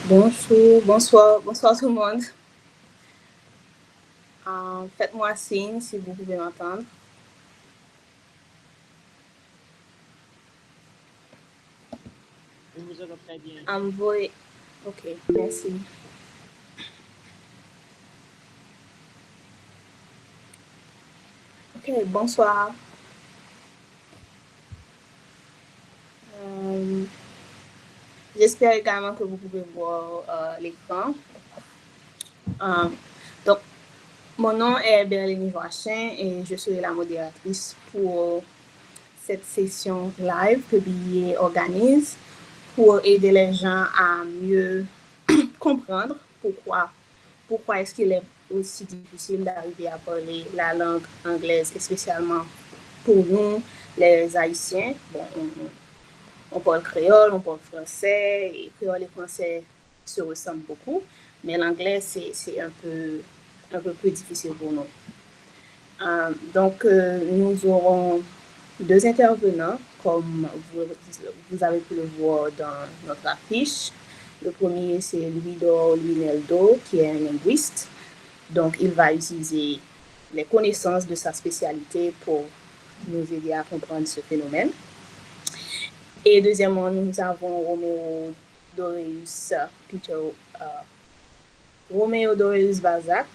Bonjour, bonsoir, bonsoir tout le monde. Faites-moi signe si vous pouvez m'entendre. Je vous entends très bien. Ok, merci. Ok, bonsoir. Euh, J'espère également que vous pouvez voir l'écran. Euh, donc, mon nom est Berlénie Joachim et je serai la modératrice pour cette session live que BIE organise pour aider les gens à mieux comprendre pourquoi est-ce qu'il est aussi difficile d'arriver à parler la langue anglaise, et spécialement pour nous, les Haïtiens. Bon, on parle créole, on parle français, et créole et français se ressemblent beaucoup, mais l'anglais, c'est un peu plus difficile pour nous. Donc, nous aurons deux intervenants, comme vous avez pu le voir dans notre affiche. Le premier, c'est Luido Luineldo, qui est un linguiste. Donc, il va utiliser les connaissances de sa spécialité pour nous aider à comprendre ce phénomène. Et deuxièmement, nous avons Roméo Doreus Bazac,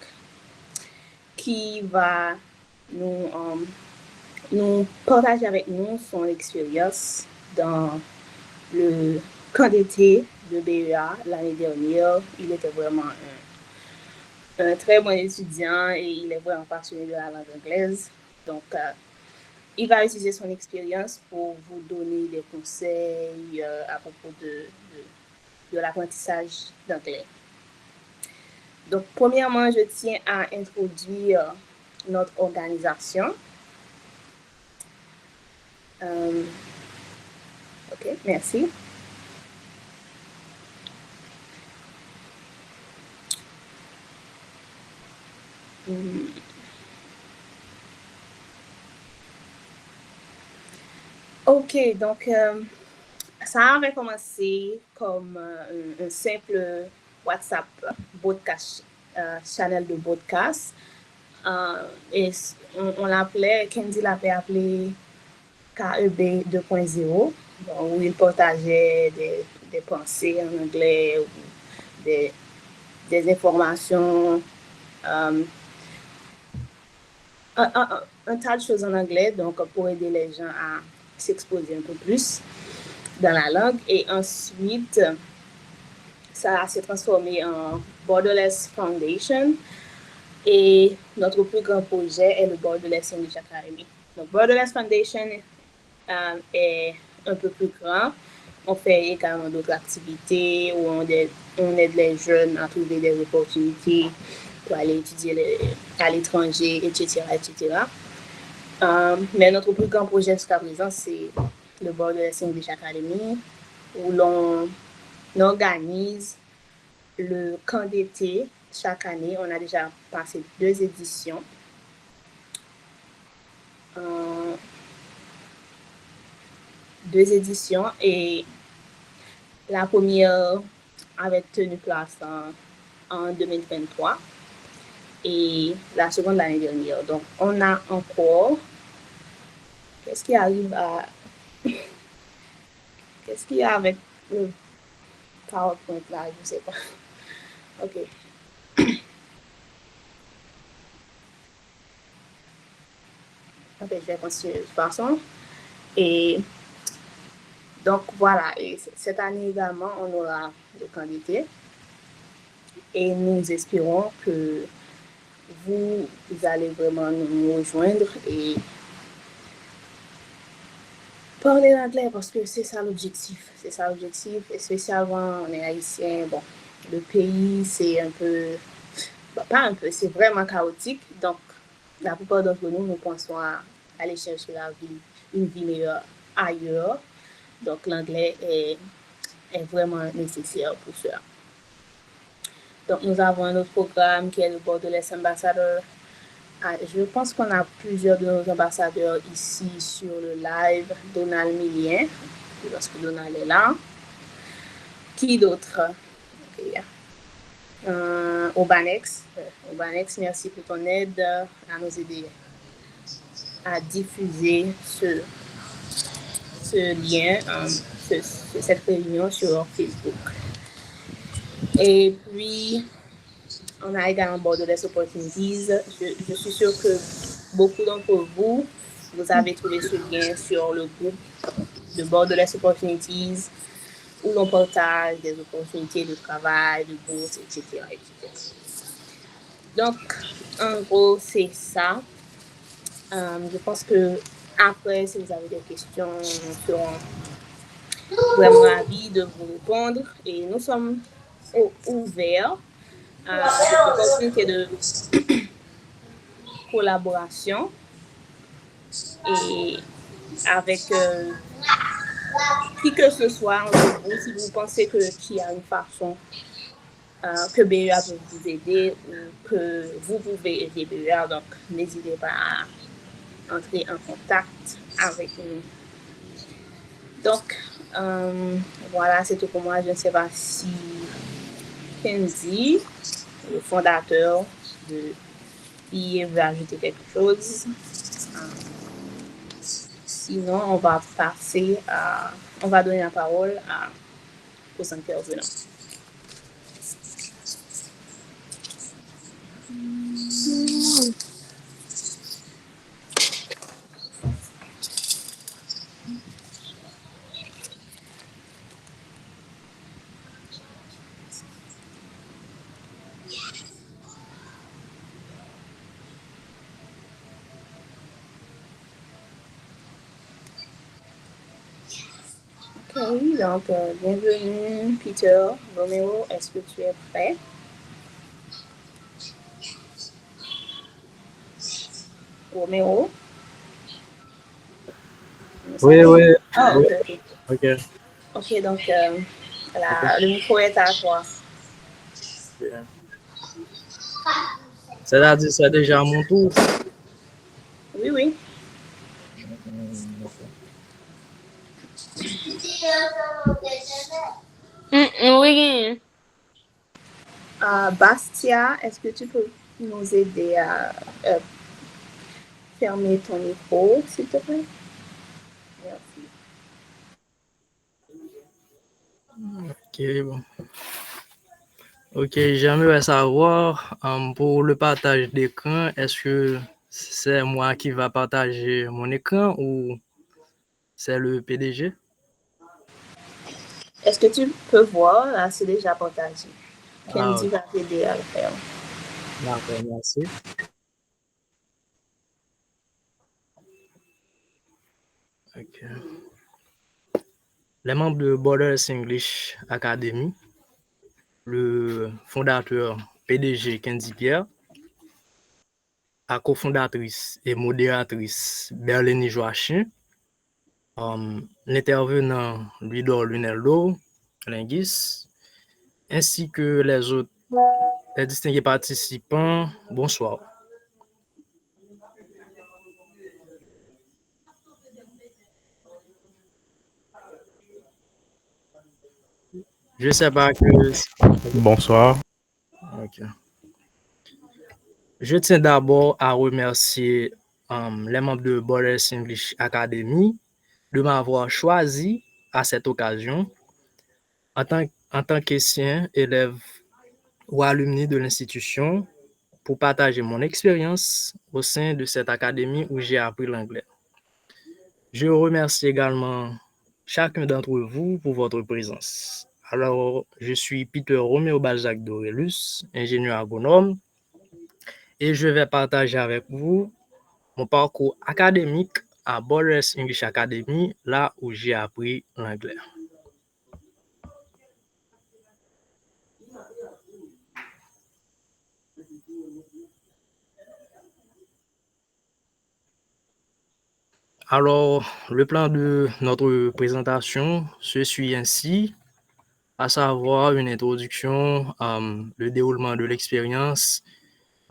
qui va nous partager avec nous son expérience dans le camp d'été de BEA l'année dernière. Il était vraiment un très bon étudiant et il est vraiment passionné de la langue anglaise. Donc, il va utiliser son expérience pour vous donner des conseils à propos de l'apprentissage d'anglais. Donc, premièrement, je tiens à introduire notre organisation. Ok, merci. Ok, donc ça avait commencé comme un simple WhatsApp podcast, channel de podcast. Et on l'appelait, Candy l'avait appelé KEB 2.0, où il partageait des pensées en anglais, ou des informations, un tas de choses en anglais, donc pour aider les gens à s'exposer un peu plus dans la langue. Et ensuite, ça s'est transformé en Borderless Foundation. Et notre plus grand projet est le Borderless English Academy. Donc, Borderless Foundation est un peu plus grand. On fait également d'autres activités où on aide les jeunes à trouver des opportunités pour aller étudier à l'étranger, etc., etc. Mais notre plus grand projet jusqu'à présent, c'est le Borderless English Academy, où l'on organise le camp d'été chaque année. On a déjà passé 2 éditions. Et la première avait tenu place en 2023 et la seconde l'année dernière. Donc, on a encore... Qu'est-ce qui arrive à... Qu'est-ce qu'il y a avec le PowerPoint là? Je ne sais pas. Ok. Ok, je vais continuer de toute façon. Et donc, voilà. Et cette année également, on aura le camp d'été. Et nous espérons que vous allez vraiment nous rejoindre et parler l'anglais parce que c'est ça l'objectif. C'est ça l'objectif. Et spécialement, on est haïtien. Bon, le pays, c'est un peu... pas un peu, c'est vraiment chaotique. Donc, la plupart d'entre nous, nous pensons à aller chercher une vie meilleure ailleurs. Donc, l'anglais est vraiment nécessaire pour cela. Donc, nous avons un autre programme qui est le Borderless Ambassador. Je pense qu'on a plusieurs de nos ambassadeurs ici sur le live. Donald Millien, lorsque Donald est là. Qui d'autre? Urbanex. Urbanex, merci pour ton aide à nous aider à diffuser ce lien, cette réunion sur Facebook. Et puis, on a également Borderless Opportunities. Je suis sûre que beaucoup d'entre vous, vous avez trouvé ce lien sur le groupe de Borderless Opportunities où l'on partage des opportunités de travail, de bourse, etc., etc. Donc, en gros, c'est ça. Je pense que après, si vous avez des questions, nous serons vraiment ravis de vous répondre. Et nous sommes ouverts à cette opportunité de collaboration et avec qui que ce soit entre vous, si vous pensez qu'il y a une façon que BEA peut vous aider ou que vous pouvez aider BEA, donc n'hésitez pas à entrer en contact avec nous. Donc, voilà, c'est tout pour moi. Je ne sais pas si Kenzie, le fondateur de BEA, veut ajouter quelque chose. Sinon, on va on va donner la parole aux intervenants. Ok, donc bienvenue Peter. Roméo, est-ce que tu es prêt? Roméo? Oui, oui. Oh, Oui. ok. Ok. Ok, donc le micro est à toi. Bien. C'est-à-dire, c'est déjà mon tour. Oui, oui. Oui. Bastia, est-ce que tu peux nous aider à fermer ton micro, s'il te plaît? Merci. Ok, bon. Ok, j'aimerais savoir, pour le partage d'écran, est-ce que c'est moi qui va partager mon écran ou c'est le PDG? Est-ce que tu peux voir? Là, c'est déjà partagé. Ah, Kenzie va t'aider à le faire. d'accord, merci. Ok. Les membres de Borders English Academy, le fondateur PDG Kenzie Pierre, la cofondatrice et modératrice Berlénie Joachim, l'intervenant Luidor Lunello, linguiste, ainsi que les distingués participants, bonsoir. Je sais pas que... Bonsoir. Ok. Je tiens d'abord à remercier les membres de Borders English Academy de m'avoir choisi à cette occasion en tant qu'ancien élève ou alumni de l'institution pour partager mon expérience au sein de cette académie où j'ai appris l'anglais. Je remercie également chacun d'entre vous pour votre présence. Alors, je suis Peter Roméo Balzac Dorelus, ingénieur agronome, et je vais partager avec vous mon parcours académique à Borders English Academy, là où j'ai appris l'anglais. Alors, le plan de notre présentation se suit ainsi, à savoir une introduction, le déroulement de l'expérience,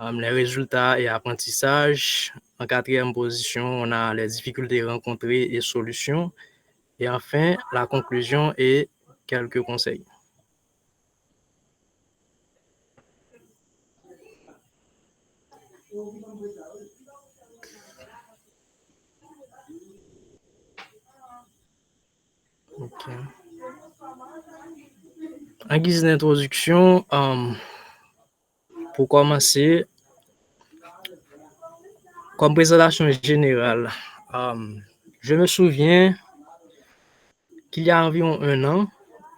les résultats et apprentissages. En quatrième position, on a les difficultés rencontrées et solutions. Et enfin, la conclusion et quelques conseils. Ok. En guise d'introduction, pour commencer, comme présentation générale, je me souviens qu'il y a environ 1 an,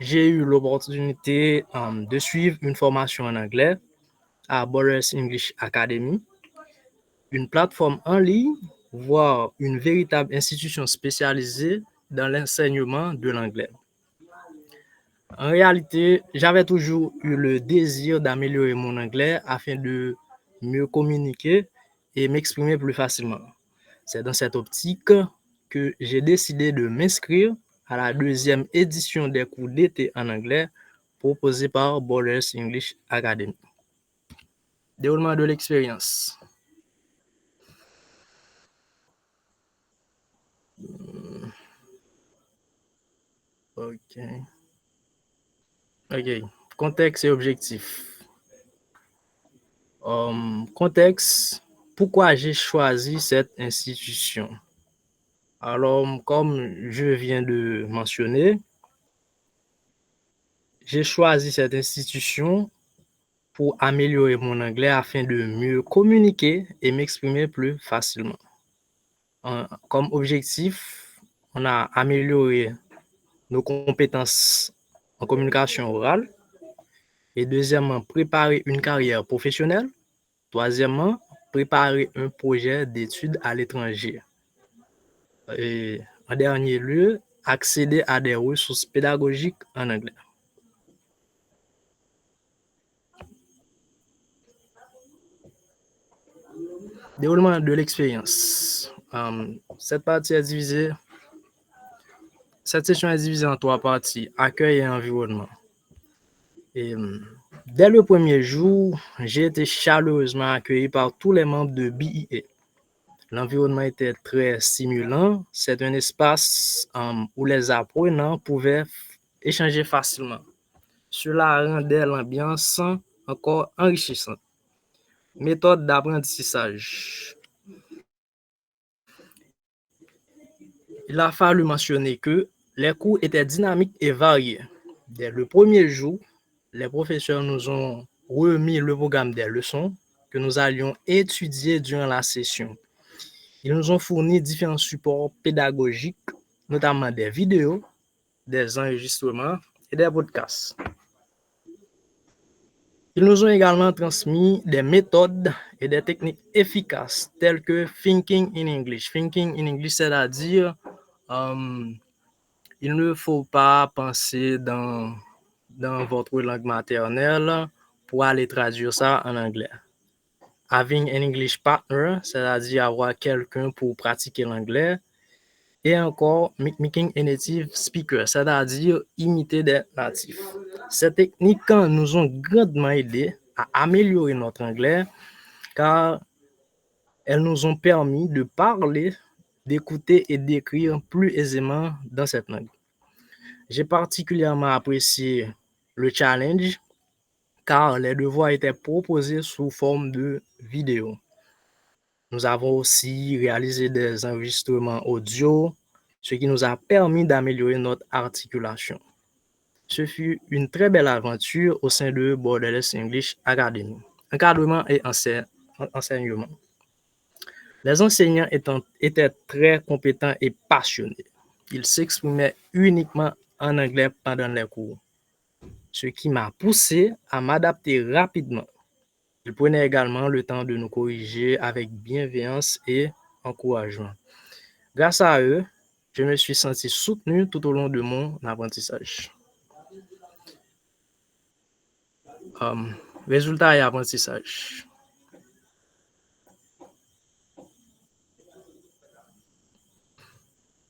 j'ai eu l'opportunité de suivre une formation en anglais à Borders English Academy, une plateforme en ligne, voire une véritable institution spécialisée dans l'enseignement de l'anglais. En réalité, j'avais toujours eu le désir d'améliorer mon anglais afin de mieux communiquer et m'exprimer plus facilement. C'est dans cette optique que j'ai décidé de m'inscrire à la 2e édition des cours d'été en anglais proposés par Borders English Academy. Déroulement de l'expérience. Ok. Contexte et objectif. Contexte, pourquoi j'ai choisi cette institution? Alors, comme je viens de mentionner, j'ai choisi cette institution pour améliorer mon anglais afin de mieux communiquer et m'exprimer plus facilement. Comme objectif, on a amélioré nos compétences en communication orale. Et deuxièmement, préparer une carrière professionnelle. Troisièmement, préparer un projet d'études à l'étranger. Et en dernier lieu, accéder à des ressources pédagogiques en anglais. Déroulement de l'expérience. Cette session est divisée en 3 parties, accueil et environnement. Et dès le premier jour, j'ai été chaleureusement accueilli par tous les membres de BEA. L'environnement était très stimulant. C'est un espace où les apprenants pouvaient échanger facilement. Cela rendait l'ambiance encore enrichissante. Méthode d'apprentissage. Il a fallu mentionner que les cours étaient dynamiques et variés. Dès le premier jour, les professeurs nous ont remis le programme des leçons que nous allions étudier durant la session. Ils nous ont fourni différents supports pédagogiques, notamment des vidéos, des enregistrements et des podcasts. Ils nous ont également transmis des méthodes et des techniques efficaces telles que Thinking in English. Thinking in English, c'est-à-dire il ne faut pas penser dans votre langue maternelle pour aller traduire ça en anglais. Having an English partner, c'est-à-dire avoir quelqu'un pour pratiquer l'anglais. Et encore, making a native speaker, c'est-à-dire imiter des natifs. Ces techniques nous ont grandement aidé à améliorer notre anglais car elles nous ont permis de parler, d'écouter et d'écrire plus aisément dans cette langue. J'ai particulièrement apprécié le challenge car les devoirs étaient proposés sous forme de vidéo. Nous avons aussi réalisé des enregistrements audio, ce qui nous a permis d'améliorer notre articulation. Ce fut une très belle aventure au sein de Borders English Academy. Encadrement et enseignement. Les enseignants étaient très compétents et passionnés. Ils s'exprimaient uniquement en anglais pendant les cours, ce qui m'a poussé à m'adapter rapidement. Ils prenaient également le temps de nous corriger avec bienveillance et encouragement. Grâce à eux, je me suis senti soutenu tout au long de mon apprentissage. Résultats et apprentissage.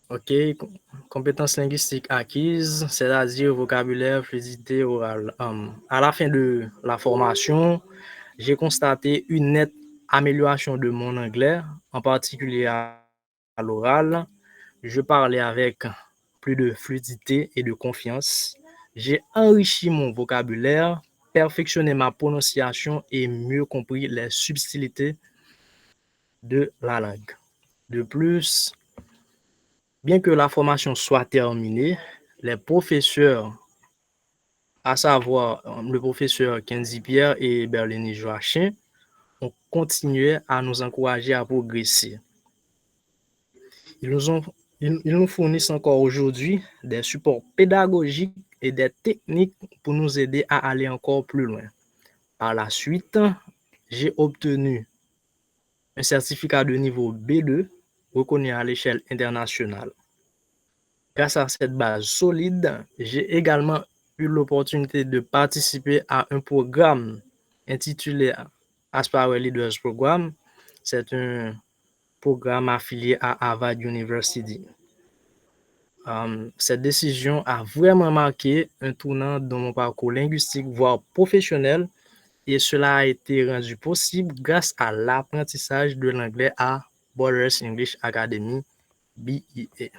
Ok, compétences linguistiques acquises, c'est-à-dire vocabulaire, fluidité orale. À la fin de la formation, j'ai constaté une nette amélioration de mon anglais, en particulier à l'oral. Je parlais avec plus de fluidité et de confiance. J'ai enrichi mon vocabulaire, perfectionné ma prononciation et mieux compris les subtilités de la langue. De plus, bien que la formation soit terminée, les professeurs, à savoir le professeur Kenzie Pierre et Berlénie Joachim, ont continué à nous encourager à progresser. Ils nous fournissent encore aujourd'hui des supports pédagogiques et des techniques pour nous aider à aller encore plus loin. Par la suite, j'ai obtenu un certificat de niveau B2 reconnu à l'échelle internationale. Grâce à cette base solide, j'ai également eu l'opportunité de participer à un programme intitulé Aspire Leaders Program. C'est un programme affilié à Harvard University. Cette décision a vraiment marqué un tournant dans mon parcours linguistique, voire professionnel, et cela a été rendu possible grâce à l'apprentissage de l'anglais à Borders English Academy, BEA.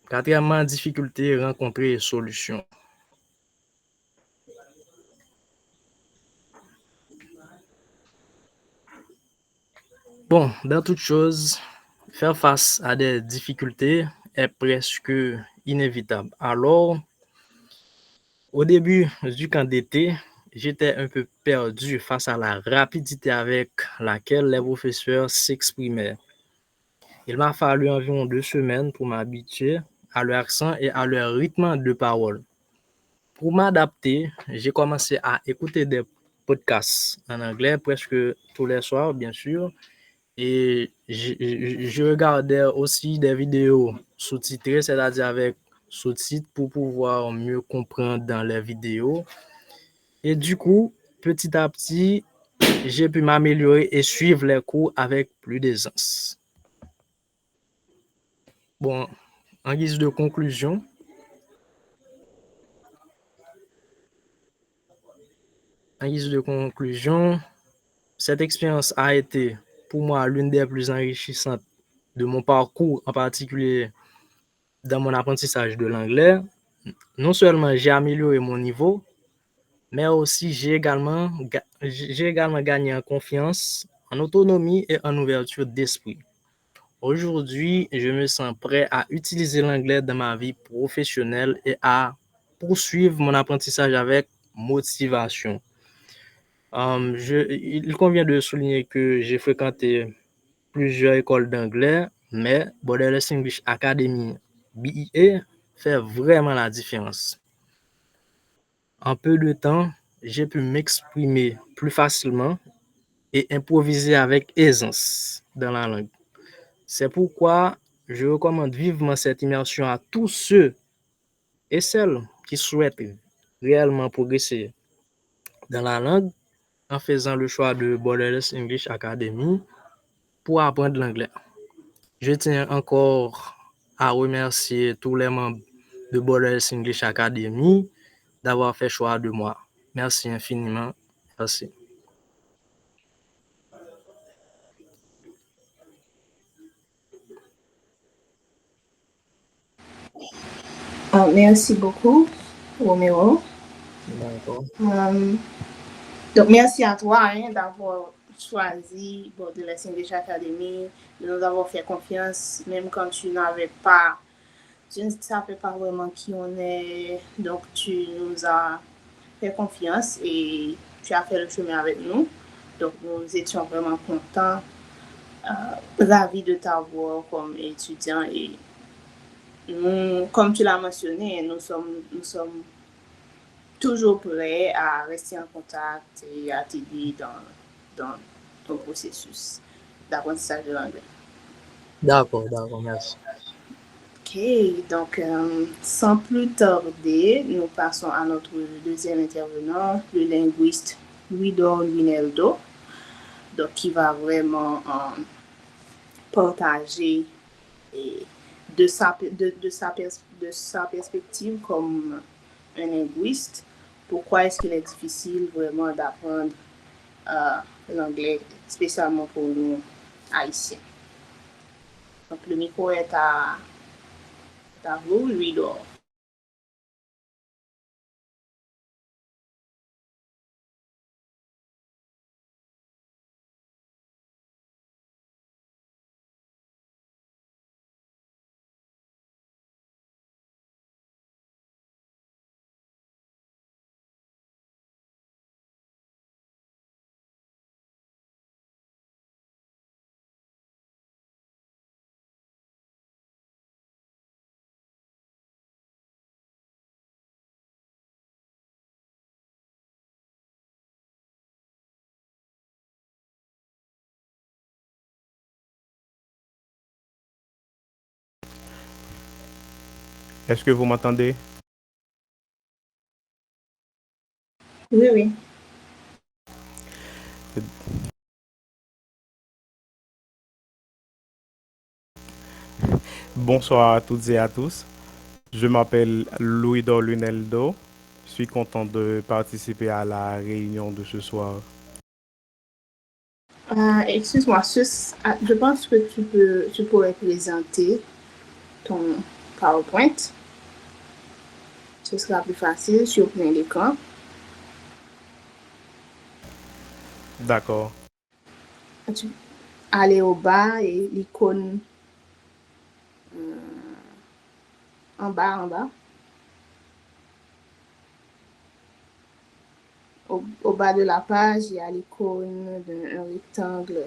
Quatrièmement, difficultés rencontrées et solutions. Bon, dans toute chose, faire face à des difficultés est presque inévitable. Alors, au début du camp d'été, j'étais un peu perdu face à la rapidité avec laquelle les professeurs s'exprimaient. Il m'a fallu environ 2 semaines pour m'habituer à leur accent et à leur rythme de parole. Pour m'adapter, j'ai commencé à écouter des podcasts en anglais presque tous les soirs, bien sûr. Et je regardais aussi des vidéos sous-titrées, c'est-à-dire avec sous-titres pour pouvoir mieux comprendre dans les vidéos. Et du coup, petit à petit, j'ai pu m'améliorer et suivre les cours avec plus d'aisance. Bon, en guise de conclusion, cette expérience a été pour moi l'une des plus enrichissantes de mon parcours, en particulier dans mon apprentissage de l'anglais. Non seulement j'ai amélioré mon niveau, mais aussi j'ai également gagné en confiance, en autonomie et en ouverture d'esprit. Aujourd'hui, je me sens prêt à utiliser l'anglais dans ma vie professionnelle et à poursuivre mon apprentissage avec motivation. Il convient de souligner que j'ai fréquenté plusieurs écoles d'anglais, mais Borders English Academy, BEA, fait vraiment la différence. En peu de temps, j'ai pu m'exprimer plus facilement et improviser avec aisance dans la langue. C'est pourquoi je recommande vivement cette immersion à tous ceux et celles qui souhaitent réellement progresser dans la langue en faisant le choix de Borders English Academy pour apprendre l'anglais. Je tiens encore à remercier tous les membres de Borders English Academy d'avoir fait choix de moi. Merci infiniment. Merci. Merci beaucoup, Roméo. D'accord. Donc, merci à toi d'avoir choisi Borders English Academy, de nous avoir fait confiance, même quand tu ne savais pas vraiment qui on est. Donc, tu nous as fait confiance et tu as fait le chemin avec nous. Donc, nous étions vraiment contents, ravis de t'avoir comme étudiant et nous, comme tu l'as mentionné, nous sommes toujours prêts à rester en contact et à t'aider dans ton processus d'apprentissage de l'anglais. D'accord, merci. Ok, donc sans plus tarder, nous passons à notre deuxième intervenant, le linguiste Guido Lineldo, donc qui va vraiment partager de sa perspective comme un linguiste, pourquoi est-ce qu'il est difficile vraiment d'apprendre l'anglais, spécialement pour nous haïtiens. Donc le micro est à vous, Guido. Est-ce que vous m'entendez? Oui, oui. Bonsoir à toutes et à tous. Je m'appelle Louis-Dor Luneldo. Je suis content de participer à la réunion de ce soir. Excuse-moi, je pense que tu pourrais présenter ton PowerPoint. Ce sera plus facile sur plein d'écran. D'accord. Tu aller au bas et l'icône en bas. Au bas de la page, il y a l'icône d'un rectangle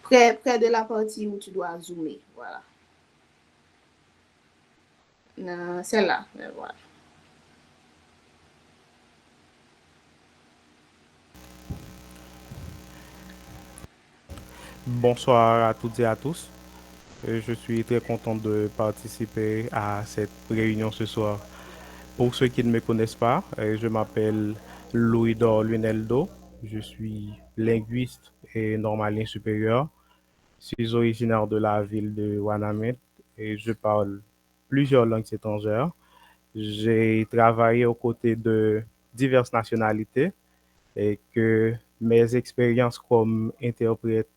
près de la partie où tu dois zoomer. Voilà. Celle-là. Voilà. Bonsoir à toutes et à tous. Je suis très content de participer à cette réunion ce soir. Pour ceux qui ne me connaissent pas, je m'appelle Louis-Dor Luneldo. Je suis linguiste et normalien supérieur. Je suis originaire de la ville de Wanamé et je parle plusieurs langues étrangères. J'ai travaillé aux côtés de diverses nationalités et que mes expériences comme interprète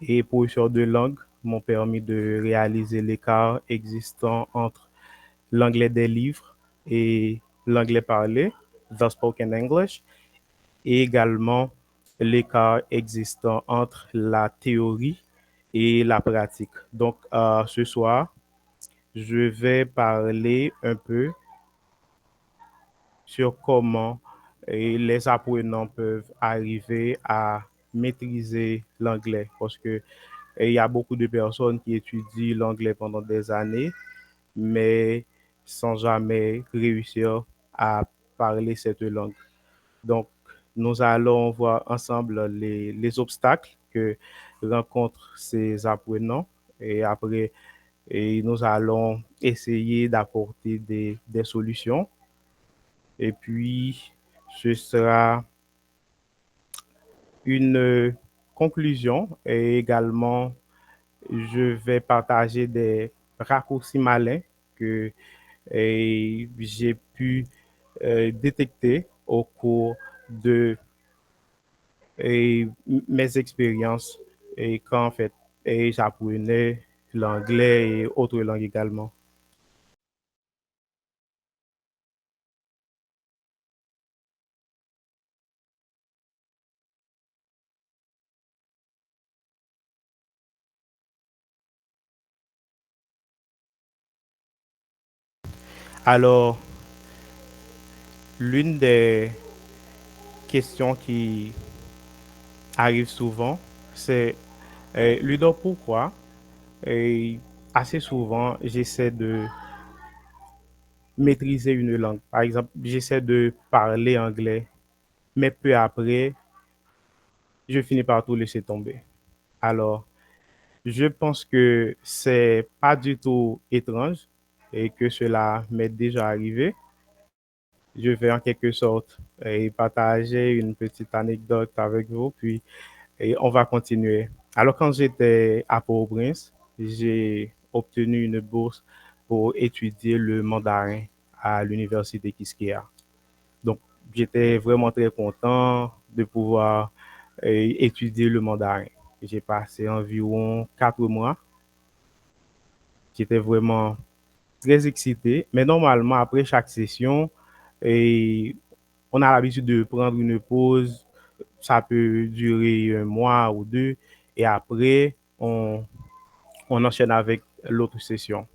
et professeur de langue m'ont permis de réaliser l'écart existant entre l'anglais des livres et l'anglais parlé, the spoken English, et également l'écart existant entre la théorie et la pratique. Donc, ce soir, je vais parler un peu sur comment les apprenants peuvent arriver à maîtriser l'anglais parce que il y a beaucoup de personnes qui étudient l'anglais pendant des années, mais sans jamais réussir à parler cette langue. Donc, nous allons voir ensemble les obstacles que rencontrent ces apprenants et après, nous allons essayer d'apporter des solutions. Et puis, ce sera une conclusion et également, je vais partager des raccourcis malins que j'ai pu détecter au cours de mes expériences et quand en fait j'apprenais l'anglais et autres langues également. Alors, l'une des questions qui arrive souvent, c'est Ludo, pourquoi assez souvent j'essaie de maîtriser une langue. Par exemple, j'essaie de parler anglais, mais peu après, je finis par tout laisser tomber. Alors, je pense que c'est pas du tout étrange et que cela m'est déjà arrivé. Je vais en quelque sorte partager une petite anecdote avec vous, puis on va continuer. Alors, quand j'étais à Port-au-Prince, j'ai obtenu une bourse pour étudier le mandarin à l'université Quisqueya. Donc, j'étais vraiment très content de pouvoir étudier le mandarin. J'ai passé environ 4 mois. J'étais vraiment très excité. Mais normalement, après chaque session, et on a l'habitude de prendre une pause. Ça peut durer un mois ou deux. Et après, on enchaîne avec l'autre session.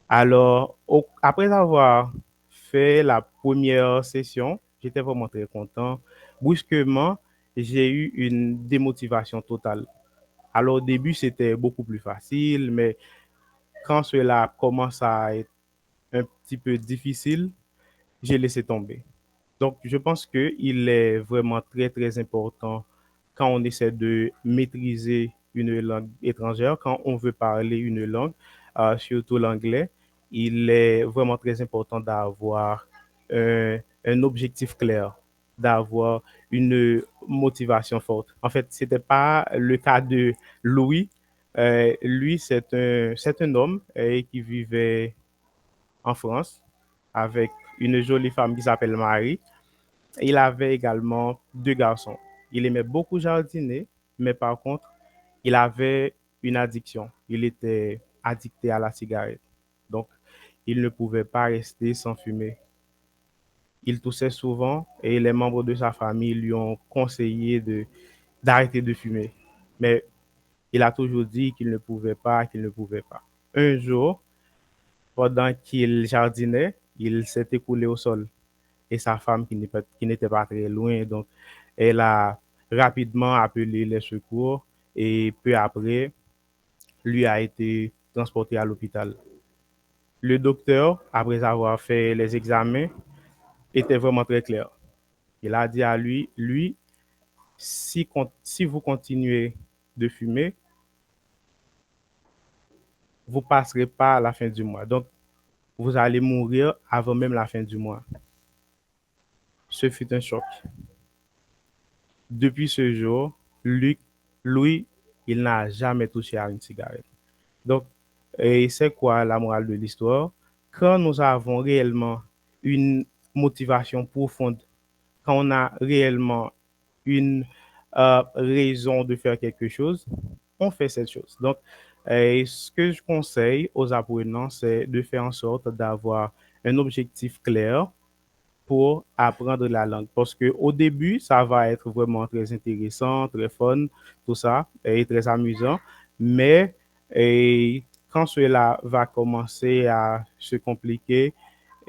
Alors, après avoir fait la première session, j'étais vraiment très content. Brusquement, j'ai eu une démotivation totale. Alors, au début, c'était beaucoup plus facile, mais quand cela commence à être un petit peu difficile, j'ai laissé tomber. Donc, je pense qu'il est vraiment très, très important quand on essaie de maîtriser une langue étrangère, quand on veut parler une langue, surtout l'anglais, il est vraiment très important d'avoir un objectif clair, d'avoir une motivation forte. En fait, c'était pas le cas de Louis. Lui, c'est un homme qui vivait en France avec une jolie femme qui s'appelle Marie. Il avait également deux garçons. Il aimait beaucoup jardiner, mais par contre, il avait une addiction. Il était addicté à la cigarette. Donc, il ne pouvait pas rester sans fumer. Il toussait souvent et les membres de sa famille lui ont conseillé d'arrêter de fumer. Mais il a toujours dit qu'il ne pouvait pas, qu'il ne pouvait pas. Un jour, pendant qu'il jardinait, il s'est écoulé au sol et sa femme, qui n'était pas très loin, donc elle a rapidement appelé les secours et peu après, lui a été transporté à l'hôpital. Le docteur, après avoir fait les examens, était vraiment très clair. Il a dit à lui, si vous continuez de fumer, vous ne passerez pas à la fin du mois. Donc, vous allez mourir avant même la fin du mois. Ce fut un choc. Depuis ce jour, Louis, il n'a jamais touché à une cigarette. Donc, et c'est quoi la morale de l'histoire? Quand nous avons réellement une motivation profonde, quand on a réellement une raison de faire quelque chose, on fait cette chose. Donc, ce que je conseille aux apprenants, c'est de faire en sorte d'avoir un objectif clair pour apprendre la langue. Parce que au début, ça va être vraiment très intéressant, très fun, tout ça, et très amusant. Mais quand cela va commencer à se compliquer,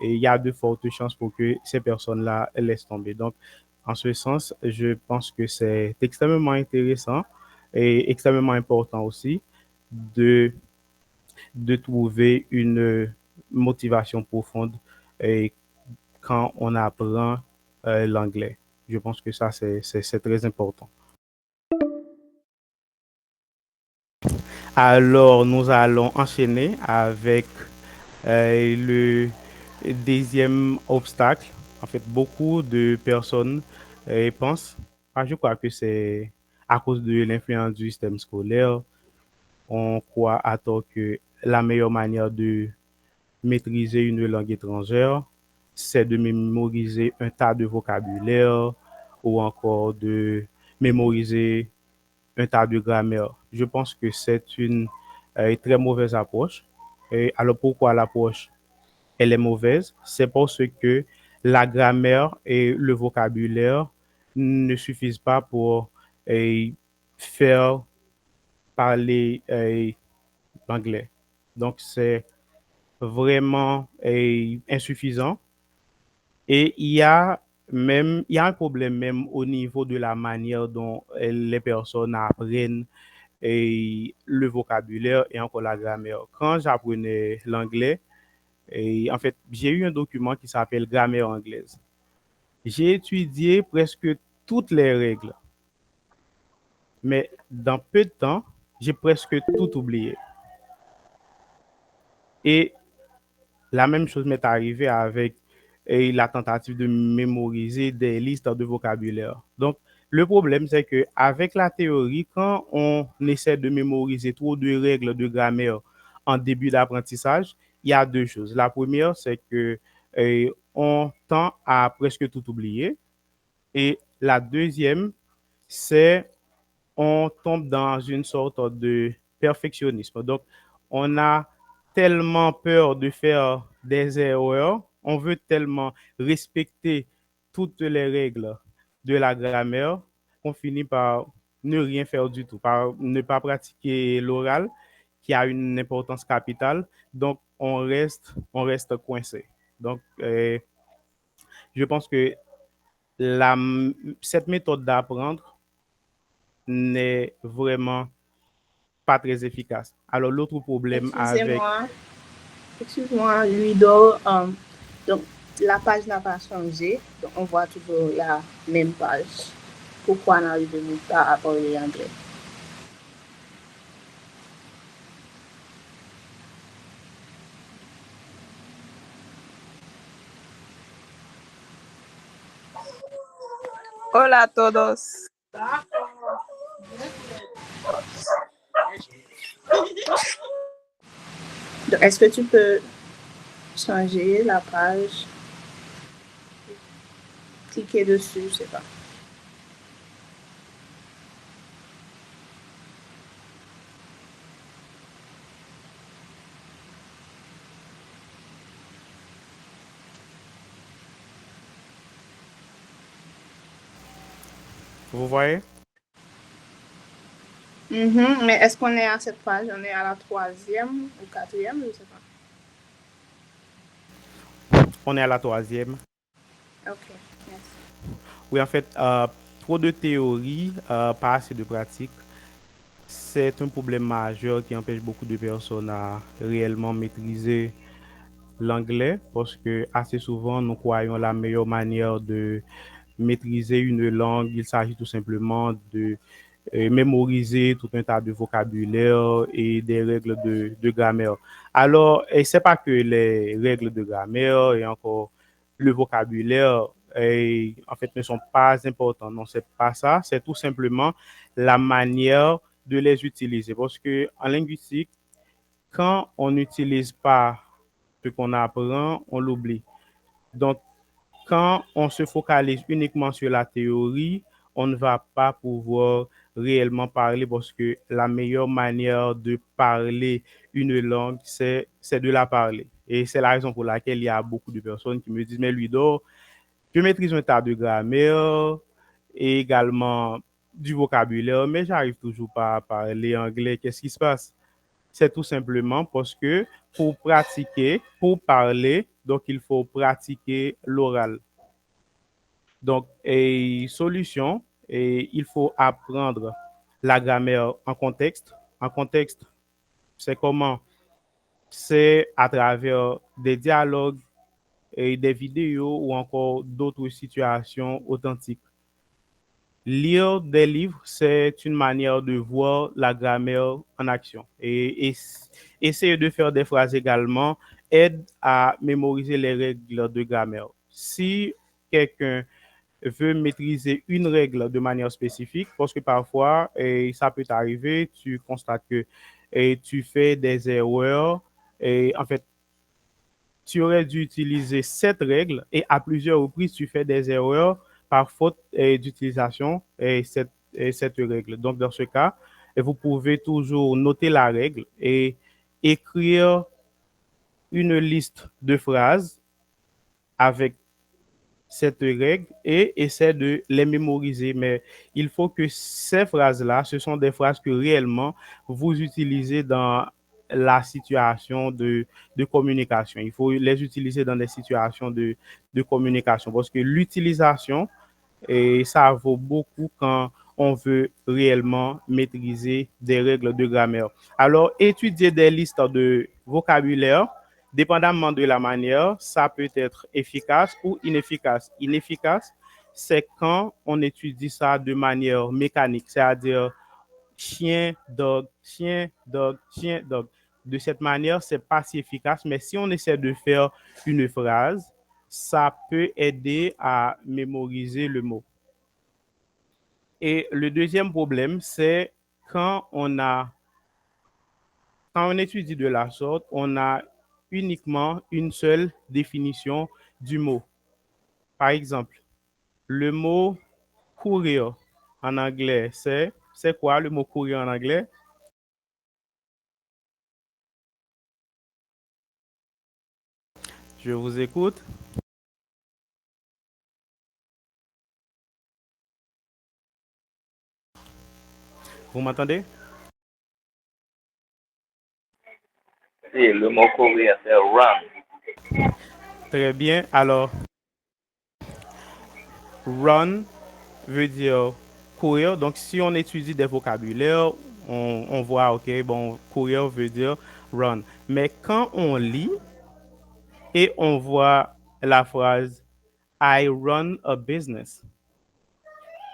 il y a de fortes chances pour que ces personnes-là laissent tomber. Donc, en ce sens, je pense que c'est extrêmement intéressant et extrêmement important aussi de, de trouver une motivation profonde et quand on apprend l'anglais. Je pense que ça, c'est très important. Alors, nous allons enchaîner avec le deuxième obstacle. En fait, beaucoup de personnes pensent, je crois que c'est à cause de l'influence du système scolaire, on croit à tort que la meilleure manière de maîtriser une langue étrangère, c'est de mémoriser un tas de vocabulaire ou encore de mémoriser un tas de grammaire. Je pense que c'est une très mauvaise approche. Et alors pourquoi l'approche elle est mauvaise? C'est parce que la grammaire et le vocabulaire ne suffisent pas pour faire parler l'anglais. Donc c'est vraiment insuffisant. Et il y a un problème même au niveau de la manière dont les personnes apprennent le vocabulaire et encore la grammaire. Quand j'apprenais l'anglais, en fait, j'ai eu un document qui s'appelle Grammaire anglaise. J'ai étudié presque toutes les règles, mais dans peu de temps, j'ai presque tout oublié. Et la même chose m'est arrivée avec la tentative de mémoriser des listes de vocabulaire. Donc, le problème, c'est que avec la théorie, quand on essaie de mémoriser trop de règles de grammaire en début d'apprentissage, il y a deux choses. La première, c'est que on tend à presque tout oublier. Et la deuxième, c'est on tombe dans une sorte de perfectionnisme. Donc, on a tellement peur de faire des erreurs, on veut tellement respecter toutes les règles de la grammaire qu'on finit par ne rien faire du tout, par ne pas pratiquer l'oral qui a une importance capitale. Donc, on reste coincé. Donc, je pense que la, cette méthode d'apprendre n'est vraiment pas très efficace. Alors, l'autre problème avec... Excuse-moi, Ludo. Donc, la page n'a pas changé. Donc, on voit toujours la même page. Pourquoi n'arrivez-vous pas à parler anglais? Hola a todos. Donc, est-ce que tu peux changer la page? Cliquer dessus, je sais pas. Vous voyez? Mais est-ce qu'on est à cette page? On est à la 3e ou 4e? Je sais pas. On est à la 3e. Ok, merci. Oui, en fait, trop de théorie, pas assez de pratique. C'est un problème majeur qui empêche beaucoup de personnes à réellement maîtriser l'anglais parce que assez souvent, nous croyons la meilleure manière de maîtriser une langue, il s'agit tout simplement de mémoriser tout un tas de vocabulaire et des règles de grammaire. Alors, et c'est pas que les règles de grammaire et encore le vocabulaire en fait ne sont pas importants. Non, c'est pas ça. C'est tout simplement la manière de les utiliser. Parce que en linguistique, quand on n'utilise pas ce qu'on apprend, on l'oublie. Donc, quand on se focalise uniquement sur la théorie, on ne va pas pouvoir réellement parler parce que la meilleure manière de parler une langue, c'est de la parler. Et c'est la raison pour laquelle il y a beaucoup de personnes qui me disent, mais Ludo, je maîtrise un tas de grammaire et également du vocabulaire, mais j'arrive toujours pas à parler anglais. Qu'est-ce qui se passe? C'est tout simplement parce que pour pratiquer, pour parler, donc il faut pratiquer l'oral. Donc, solution, il faut apprendre la grammaire en contexte. En contexte, c'est comment? C'est à travers des dialogues et des vidéos ou encore d'autres situations authentiques. Lire des livres, c'est une manière de voir la grammaire en action. Et essayer de faire des phrases également aide à mémoriser les règles de grammaire. Si quelqu'un veut maîtriser une règle de manière spécifique, parce que parfois, ça peut t'arriver, tu constates que tu fais des erreurs, et en fait, tu aurais dû utiliser cette règle et à plusieurs reprises, tu fais des erreurs par faute d'utilisation de cette règle. Donc, dans ce cas, vous pouvez toujours noter la règle et écrire une liste de phrases avec cette règle et essaie de les mémoriser. Mais il faut que ces phrases-là, ce sont des phrases que réellement vous utilisez dans la situation de communication. Il faut les utiliser dans des situations de communication parce que l'utilisation, et ça vaut beaucoup quand on veut réellement maîtriser des règles de grammaire. Alors, étudier des listes de vocabulaire, dépendamment de la manière, ça peut être efficace ou inefficace. Inefficace, c'est quand on étudie ça de manière mécanique, c'est-à-dire chien, dog, chien, dog, chien, dog. De cette manière, c'est pas si efficace, mais si on essaie de faire une phrase, ça peut aider à mémoriser le mot. Et le deuxième problème, c'est quand on étudie de la sorte, on a uniquement une seule définition du mot. Par exemple, le mot courir en anglais, c'est quoi le mot courir en anglais? Je vous écoute. Vous m'entendez? Si, le mot courir, c'est run. Très bien. Alors, run veut dire courir. Donc, si on étudie des vocabulaires, on voit, OK, bon, courir veut dire run. Mais quand on lit et on voit la phrase I run a business,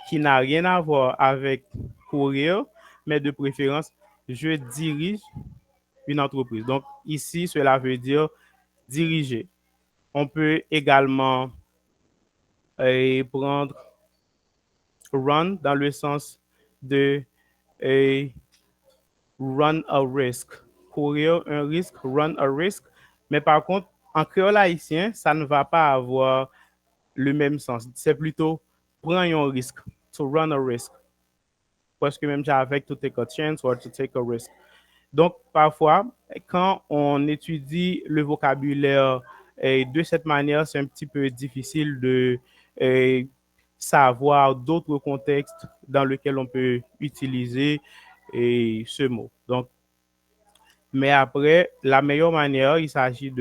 qui n'a rien à voir avec courir, mais de préférence, je dirige une entreprise. Donc, ici, cela veut dire diriger. On peut également prendre Run dans le sens de eh, run a risk. Courir un risque, run a risk. Mais par contre, en créole haïtien, ça ne va pas avoir le même sens. C'est plutôt prendre un risque. To run a risk. Presque même avec to take a chance or to take a risk. Donc, parfois, quand on étudie le vocabulaire de cette manière, c'est un petit peu difficile de savoir d'autres contextes dans lesquels on peut utiliser ce mot. Donc, mais après, la meilleure manière, il s'agit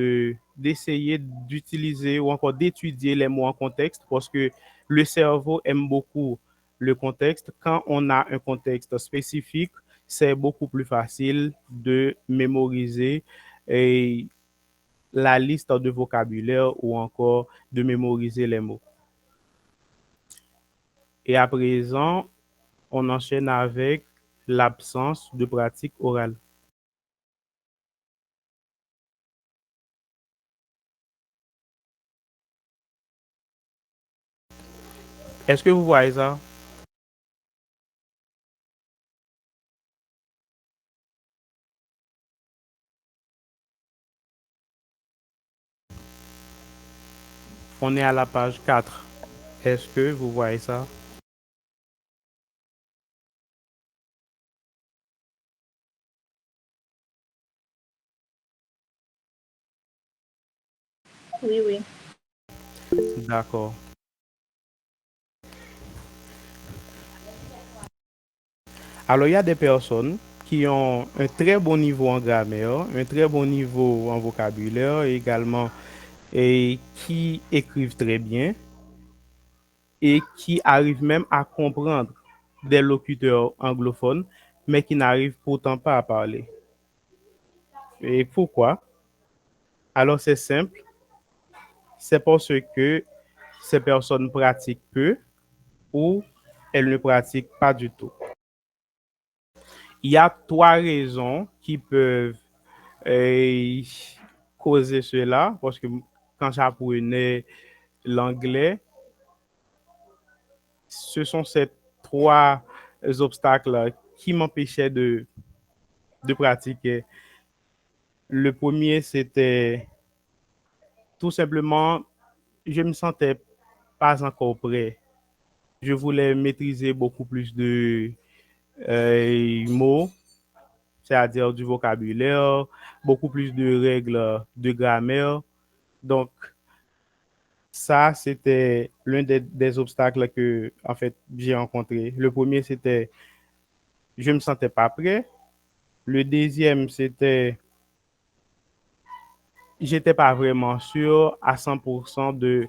d'essayer d'utiliser ou encore d'étudier les mots en contexte parce que le cerveau aime beaucoup le contexte. Quand on a un contexte spécifique, c'est beaucoup plus facile de mémoriser la liste de vocabulaire ou encore de mémoriser les mots. Et à présent, on enchaîne avec l'absence de pratique orale. Est-ce que vous voyez ça? On est à la page 4. Est-ce que vous voyez ça? Oui, oui. D'accord. Alors, il y a des personnes qui ont un très bon niveau en grammaire, un très bon niveau en vocabulaire également, et qui écrivent très bien et qui arrivent même à comprendre des locuteurs anglophones, mais qui n'arrivent pourtant pas à parler. Et pourquoi? Alors, c'est simple, c'est parce que ces personnes pratiquent peu ou elles ne pratiquent pas du tout. Il y a trois raisons qui peuvent euh, causer cela, parce que quand j'apprenais l'anglais, ce sont ces trois obstacles qui m'empêchaient de pratiquer. Le premier, c'était tout simplement, je me sentais pas encore prêt. Je voulais maîtriser beaucoup plus de mots, c'est-à-dire du vocabulaire, beaucoup plus de règles de grammaire. Donc, ça, c'était l'un des obstacles que, en fait, j'ai rencontré. Le premier, c'était je ne me sentais pas prêt. Le deuxième, c'était j'étais pas vraiment sûr à 100% de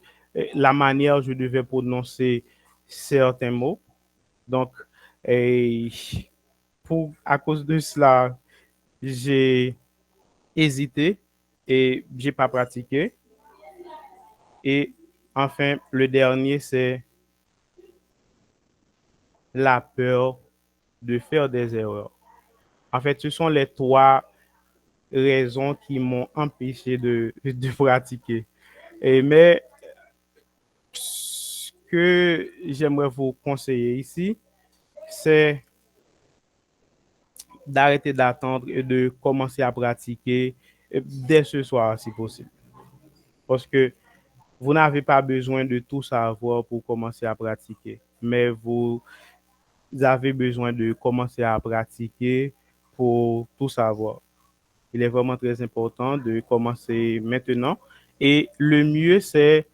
la manière dont je devais prononcer certains mots. Donc, et à cause de cela, j'ai hésité et j'ai pas pratiqué. Et enfin, le dernier, c'est la peur de faire des erreurs. En fait, ce sont les trois raisons qui m'ont empêché de pratiquer. Mais ce que j'aimerais vous conseiller ici, c'est d'arrêter d'attendre et de commencer à pratiquer dès ce soir si possible. Parce que vous n'avez pas besoin de tout savoir pour commencer à pratiquer, mais vous avez besoin de commencer à pratiquer pour tout savoir. Il est vraiment très important de commencer maintenant. Et le mieux, c'est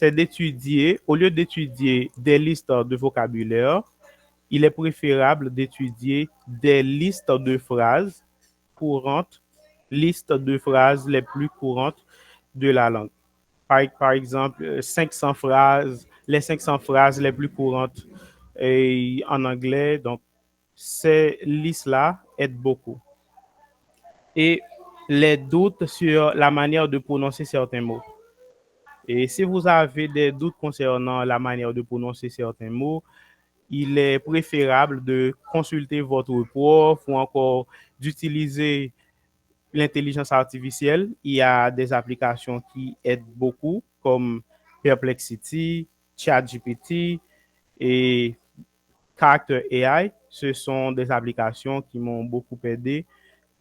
d'étudier, au lieu d'étudier des listes de vocabulaire, il est préférable d'étudier des listes de phrases courantes, listes de phrases les plus courantes de la langue. Par exemple, 500 phrases, les 500 phrases les plus courantes en anglais. Donc, ces listes-là aident beaucoup. Et les doutes sur la manière de prononcer certains mots. Et si vous avez des doutes concernant la manière de prononcer certains mots, il est préférable de consulter votre prof ou encore d'utiliser l'intelligence artificielle. Il y a des applications qui aident beaucoup comme Perplexity, ChatGPT et Character AI, ce sont des applications qui m'ont beaucoup aidé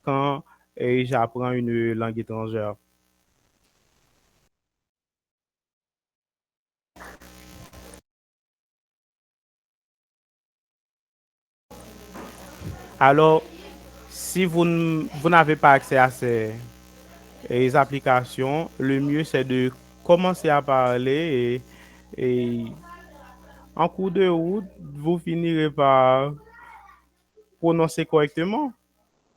quand j'apprends une langue étrangère. Alors, si vous n'avez pas accès à ces applications, le mieux c'est de commencer à parler et en cours de route, vous finirez par prononcer correctement.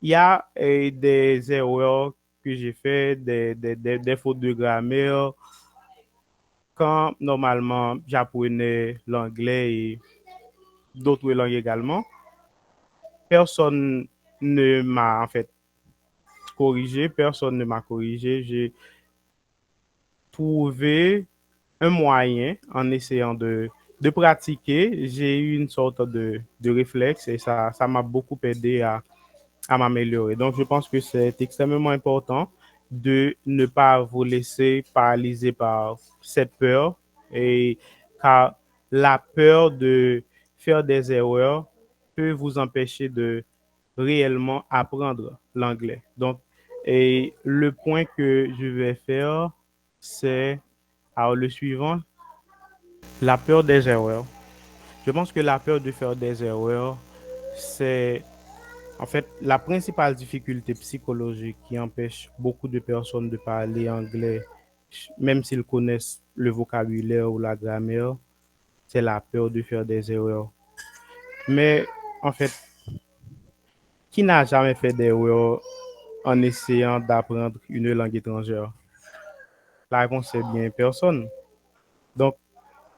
Il y a des erreurs que j'ai fait, des fautes de grammaire quand normalement j'apprenais l'anglais et d'autres langues également. Personne ne m'a en fait corrigé, personne ne m'a corrigé. J'ai trouvé un moyen en essayant de pratiquer. J'ai eu une sorte de réflexe et ça m'a beaucoup aidé à m'améliorer. Donc, je pense que c'est extrêmement important de ne pas vous laisser paralyser par cette peur et car la peur de faire des erreurs peut vous empêcher de réellement apprendre l'anglais. Donc, et le point que je vais faire, c'est alors le suivant, la peur des erreurs. Je pense que la peur de faire des erreurs, c'est en fait la principale difficulté psychologique qui empêche beaucoup de personnes de parler anglais, même s'ils connaissent le vocabulaire ou la grammaire, c'est la peur de faire des erreurs. Mais en fait, qui n'a jamais fait d'erreur en essayant d'apprendre une langue étrangère? La réponse est bien personne. Donc,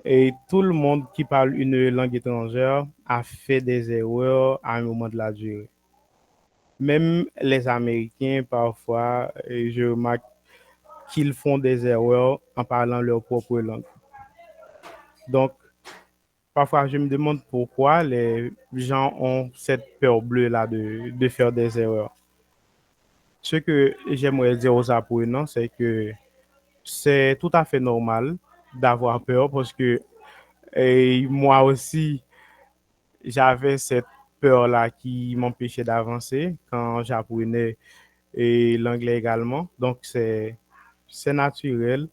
et tout le monde qui parle une langue étrangère a fait des erreurs à un moment de la durée. Même les Américains, parfois, je remarque qu'ils font des erreurs en parlant leur propre langue. Donc, parfois, je me demande pourquoi les gens ont cette peur bleue-là de faire des erreurs. Ce que j'aimerais dire aux apprenants, c'est que c'est tout à fait normal d'avoir peur parce que moi aussi, j'avais cette peur-là qui m'empêchait d'avancer quand j'apprenais et l'anglais également. Donc, c'est naturel,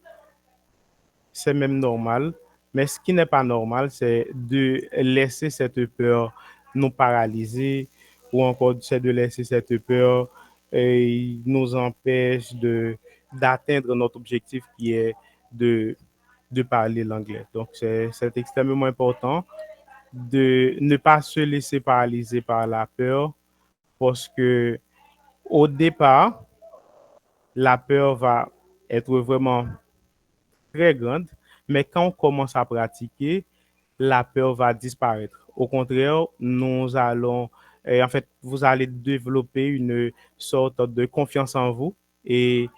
c'est même normal. Mais ce qui n'est pas normal, c'est de laisser cette peur nous paralyser ou encore c'est de laisser cette peur nous empêche d'atteindre notre objectif qui est de, de parler l'anglais. Donc, c'est extrêmement important de ne pas se laisser paralyser par la peur parce que au départ, la peur va être vraiment très grande, mais quand on commence à pratiquer, la peur va disparaître. Au contraire, en fait, vous allez développer une sorte de confiance en vous et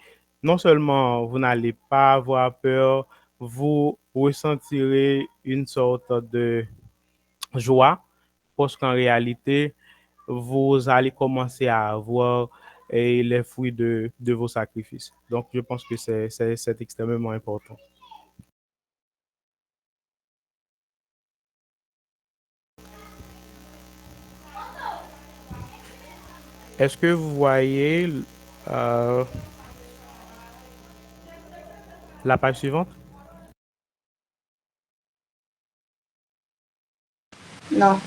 non seulement vous n'allez pas avoir peur, vous ressentirez une sorte de joie parce qu'en réalité, vous allez commencer à avoir les fruits de vos sacrifices. Donc, je pense que c'est extrêmement important. Est-ce que vous voyez euh, la page suivante? Non.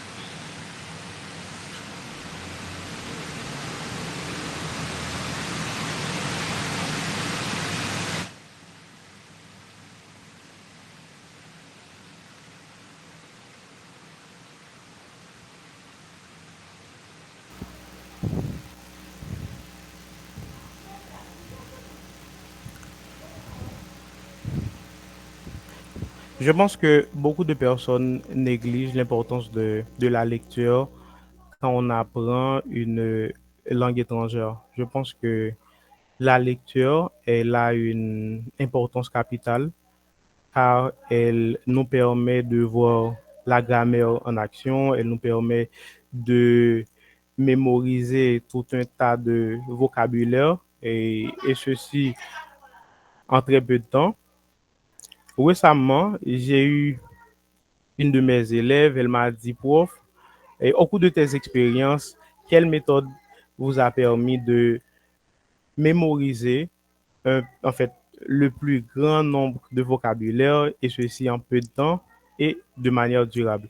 Je pense que beaucoup de personnes négligent l'importance de la lecture quand on apprend une langue étrangère. Je pense que la lecture, elle a une importance capitale car elle nous permet de voir la grammaire en action, elle nous permet de mémoriser tout un tas de vocabulaire et ceci en très peu de temps. Récemment, j'ai eu une de mes élèves, elle m'a dit, prof, Et au cours de tes expériences, quelle méthode vous a permis de mémoriser en fait le plus grand nombre de vocabulaire et ceci en peu de temps et de manière durable?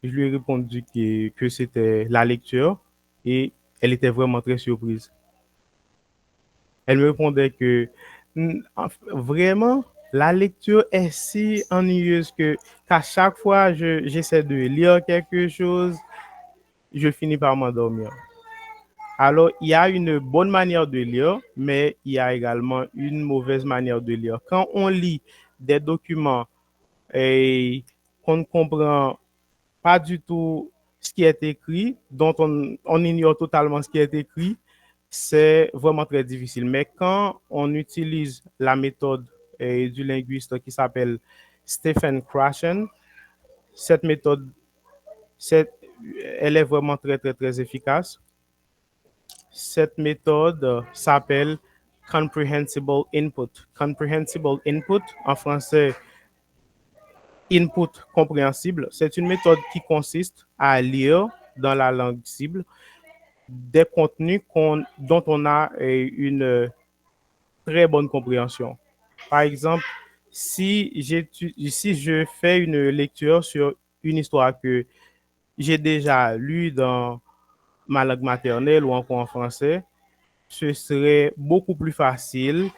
Je lui ai répondu que c'était la lecture et elle était vraiment très surprise. Elle me répondait que vraiment, la lecture est si ennuyeuse que qu'à chaque fois j'essaie de lire quelque chose, je finis par m'endormir. Alors, il y a une bonne manière de lire, mais il y a également une mauvaise manière de lire. Quand on lit des documents et qu'on ne comprend pas du tout ce qui est écrit, dont on ignore totalement ce qui est écrit, c'est vraiment très difficile. Mais quand on utilise la méthode du linguiste qui s'appelle Stephen Krashen, cette méthode, c'est, elle est vraiment très, très, très efficace. Cette méthode s'appelle Comprehensible Input. Comprehensible Input, en français, input compréhensible, c'est une méthode qui consiste à lire dans la langue cible des contenus dont on a une très bonne compréhension. Par exemple, si je fais une lecture sur une histoire que j'ai déjà lue dans ma langue maternelle ou encore en français, ce serait beaucoup plus facile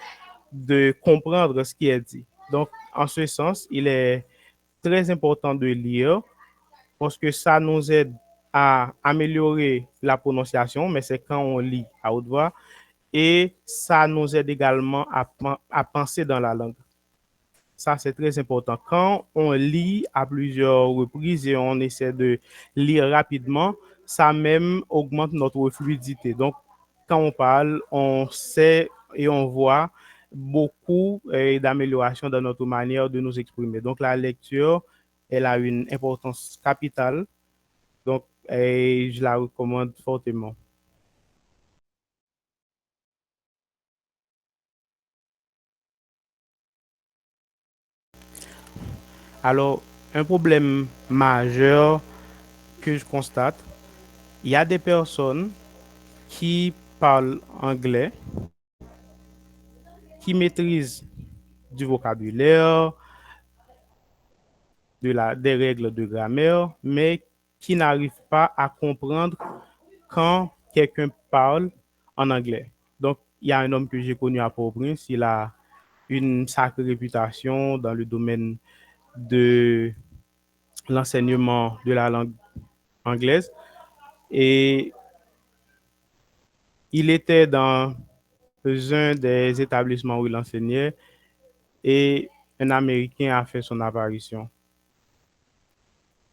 de comprendre ce qui est dit. Donc, en ce sens, il est très important de lire parce que ça nous aide à améliorer la prononciation, mais c'est quand on lit à haute voix, et ça nous aide également à penser dans la langue. Ça, c'est très important. Quand on lit à plusieurs reprises et on essaie de lire rapidement, ça même augmente notre fluidité. Donc, quand on parle, on sait et on voit beaucoup d'améliorations dans notre manière de nous exprimer. Donc, la lecture, elle a une importance capitale. Donc, je la recommande fortement. Alors, un problème majeur que je constate, il y a des personnes qui parlent anglais, qui maîtrisent du vocabulaire, des règles de grammaire, mais qui n'arrivent pas à comprendre quand quelqu'un parle en anglais. Donc, il y a un homme que j'ai connu à Port-au-Prince, il a une sacrée réputation dans le domaine de l'enseignement de la langue anglaise et il était dans un des établissements où il enseignait et un Américain a fait son apparition.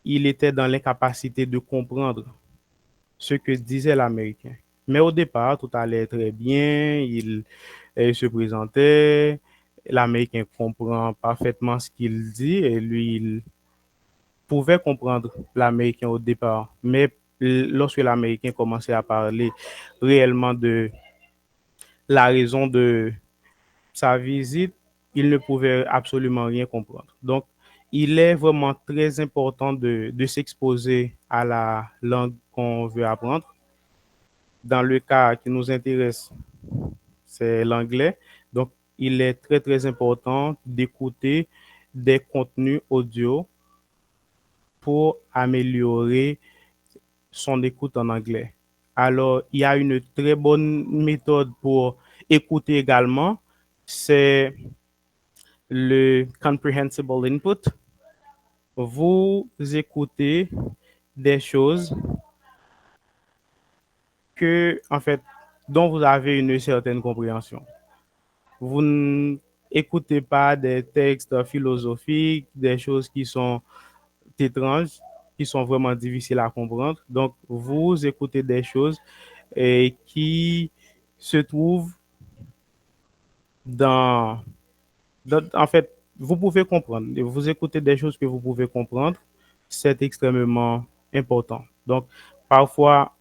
Il était dans l'incapacité de comprendre ce que disait l'Américain. Mais au départ, tout allait très bien, il se présentait, l'Américain comprend parfaitement ce qu'il dit et lui, il pouvait comprendre l'Américain au départ. Mais lorsque l'Américain commençait à parler réellement de la raison de sa visite, il ne pouvait absolument rien comprendre. Donc, il est vraiment très important de s'exposer à la langue qu'on veut apprendre. Dans le cas qui nous intéresse, c'est l'anglais. Donc, il est très, très important d'écouter des contenus audio pour améliorer son écoute en anglais. Alors, il y a une très bonne méthode pour écouter également, c'est le comprehensible input. Vous écoutez des choses en fait, dont vous avez une certaine compréhension. Vous n'écoutez pas des textes philosophiques, des choses qui sont étranges, qui sont vraiment difficiles à comprendre. Donc, vous écoutez des choses qui se trouvent dans, en fait, vous pouvez comprendre. Vous écoutez des choses que vous pouvez comprendre, c'est extrêmement important. Donc, parfois,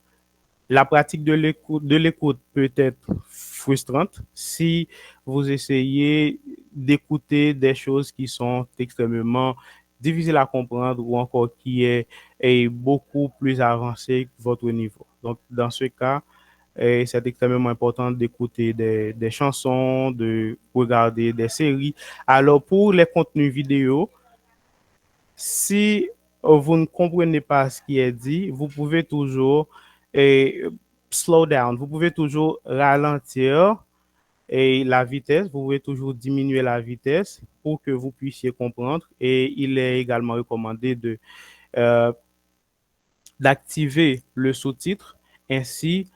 la pratique de l'écoute peut être frustrante si vous essayez d'écouter des choses qui sont extrêmement difficile à comprendre ou encore est beaucoup plus avancé que votre niveau. Donc, dans ce cas, c'est extrêmement important d'écouter des chansons, de regarder des séries. Alors, pour les contenus vidéo, si vous ne comprenez pas ce qui est dit, vous pouvez toujours eh, slow down, vous pouvez toujours ralentir et la vitesse, vous pouvez toujours diminuer la vitesse pour que vous puissiez comprendre. Et il est également recommandé euh, d'activer le sous-titre. Ainsi,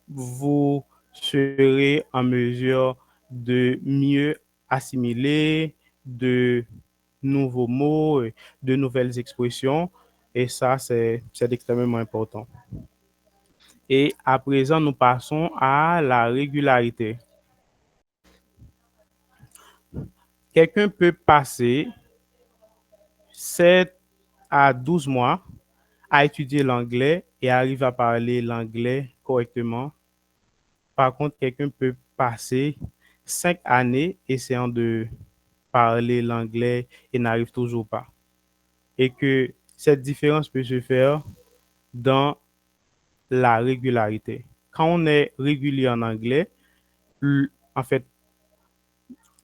vous serez en mesure de mieux assimiler de nouveaux mots, de nouvelles expressions. Et ça, c'est extrêmement important. Et à présent, nous passons à la régularité. Quelqu'un peut passer 7 à 12 mois à étudier l'anglais et arrive à parler l'anglais correctement. Par contre, quelqu'un peut passer 5 années essayant de parler l'anglais et n'arrive toujours pas. Et que cette différence peut se faire dans la régularité. Quand on est régulier en anglais, en fait,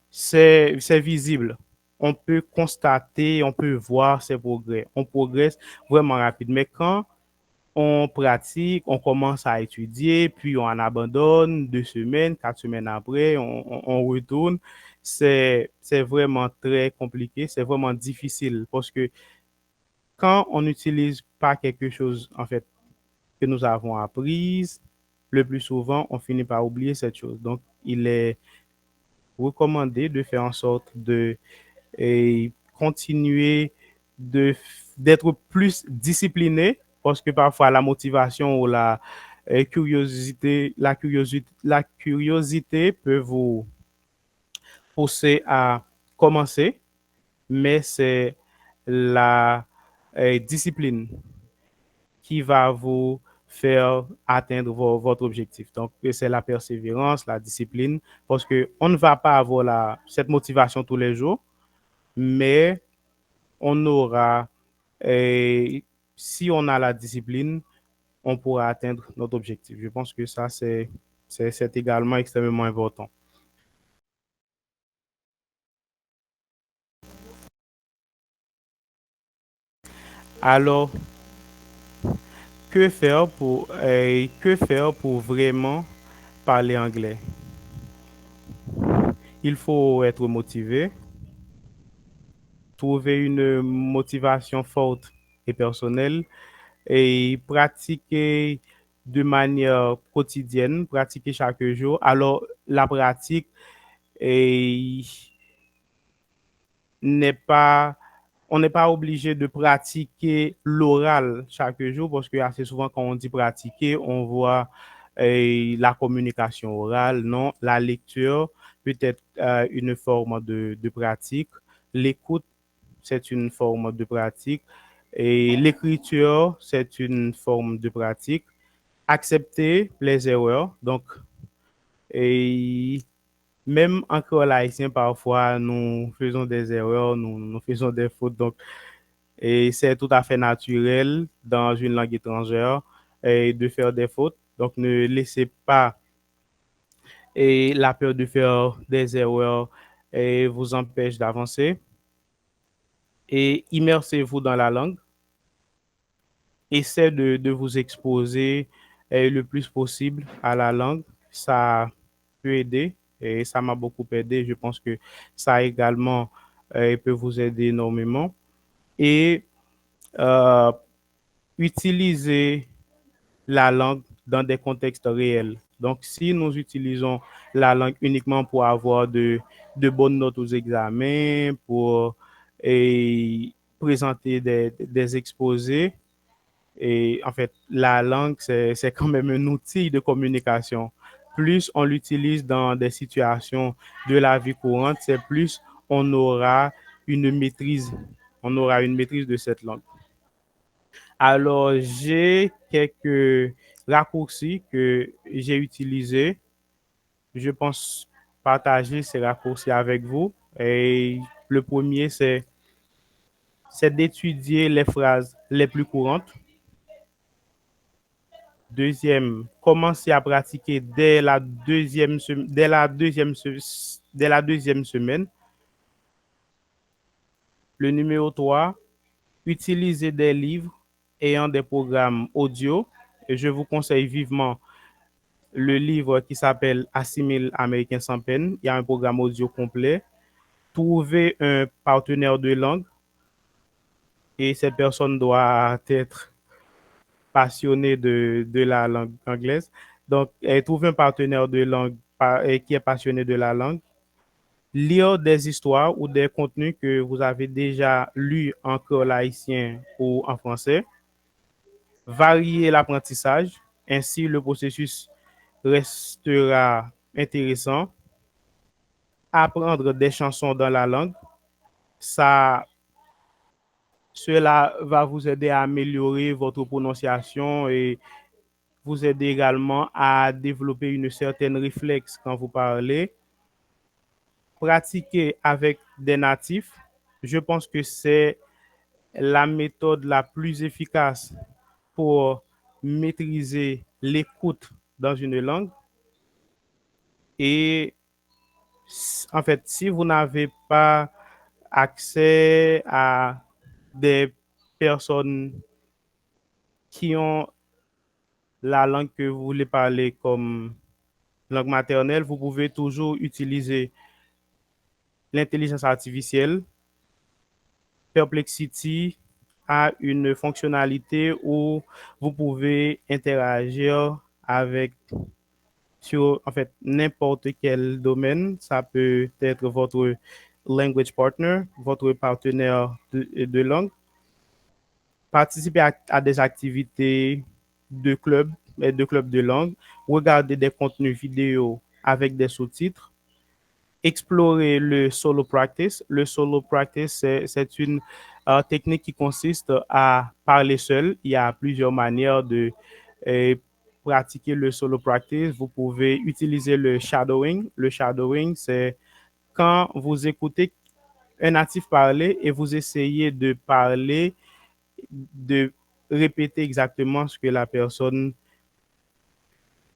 c'est visible. On peut constater, on peut voir ses progrès. On progresse vraiment rapide. Mais quand on pratique, on commence à étudier, puis on en abandonne 2 semaines, 4 semaines après, on retourne. C'est vraiment très compliqué, c'est vraiment difficile parce que quand on n'utilise pas quelque chose, en fait, que nous avons appris, le plus souvent, on finit par oublier cette chose. Donc, il est recommandé de faire en sorte de continuer d'être plus discipliné parce que parfois la motivation ou la curiosité peut vous pousser à commencer, mais c'est la discipline qui va vous faire atteindre votre objectif. Donc, c'est la persévérance, la discipline, parce qu'on ne va pas avoir cette motivation tous les jours, mais on aura, et si on a la discipline, on pourra atteindre notre objectif. Je pense que ça, c'est également extrêmement important. Alors, que faire pour vraiment parler anglais? Il faut être motivé, trouver une motivation forte et personnelle et pratiquer de manière quotidienne, pratiquer chaque jour. Alors, la pratique est n'est pas, on n'est pas obligé de pratiquer l'oral chaque jour parce que assez souvent quand on dit pratiquer, on voit la communication orale. Non, la lecture peut être une forme de pratique. L'écoute, c'est une forme de pratique. Et l'écriture, c'est une forme de pratique. Accepter les erreurs. Donc, et même en créole haïtien, parfois, nous faisons des erreurs, nous faisons des fautes. Donc, et c'est tout à fait naturel dans une langue étrangère de faire des fautes. Donc, ne laissez pas la peur de faire des erreurs vous empêche d'avancer. Et immersez-vous dans la langue. Essayez de vous exposer le plus possible à la langue. Ça peut aider et ça m'a beaucoup aidé. Je pense que ça également peut vous aider énormément. Et euh, utiliser la langue dans des contextes réels. Donc, si nous utilisons la langue uniquement pour avoir de bonnes notes aux examens, pour présenter des exposés, et en fait, la langue, c'est quand même un outil de communication. Plus on l'utilise dans des situations de la vie courante, c'est plus on aura une maîtrise, on aura une maîtrise de cette langue. Alors, j'ai quelques raccourcis que j'ai utilisés. Je pense partager ces raccourcis avec vous. Et le premier, c'est c'est d'étudier les phrases les plus courantes. Deuxième, commencer à pratiquer dès la deuxième semaine. Le numéro 3, utiliser des livres ayant des programmes audio. Et je vous conseille vivement le livre qui s'appelle Assimile américain sans peine. Il y a un programme audio complet. Trouver un partenaire de langue et cette personne doit être passionnée de la langue anglaise. Donc, trouver un partenaire de langue qui est passionné de la langue. Lire des histoires ou des contenus que vous avez déjà lus en créole haïtien ou en français. Varier l'apprentissage, ainsi le processus restera intéressant. Apprendre des chansons dans la langue, cela va vous aider à améliorer votre prononciation et vous aider également à développer une certaine réflexe quand vous parlez. Pratiquer avec des natifs, je pense que c'est la méthode la plus efficace pour maîtriser l'écoute dans une langue. Et en fait, si vous n'avez pas accès à des personnes qui ont la langue que vous voulez parler comme langue maternelle, vous pouvez toujours utiliser l'intelligence artificielle. Perplexity a une fonctionnalité où vous pouvez interagir avec sur en fait n'importe quel domaine. Ça peut être votre language partner, votre partenaire de langue. Participer à des activités de club de langue, regarder des contenus vidéo avec des sous-titres, explorer le solo practice. Le solo practice, c'est une technique qui consiste à parler seul. Il y a plusieurs manières de pratiquer le solo practice. Vous pouvez utiliser le shadowing. Le shadowing, c'est quand vous écoutez un natif parler et vous essayez de parler, de répéter exactement ce que la personne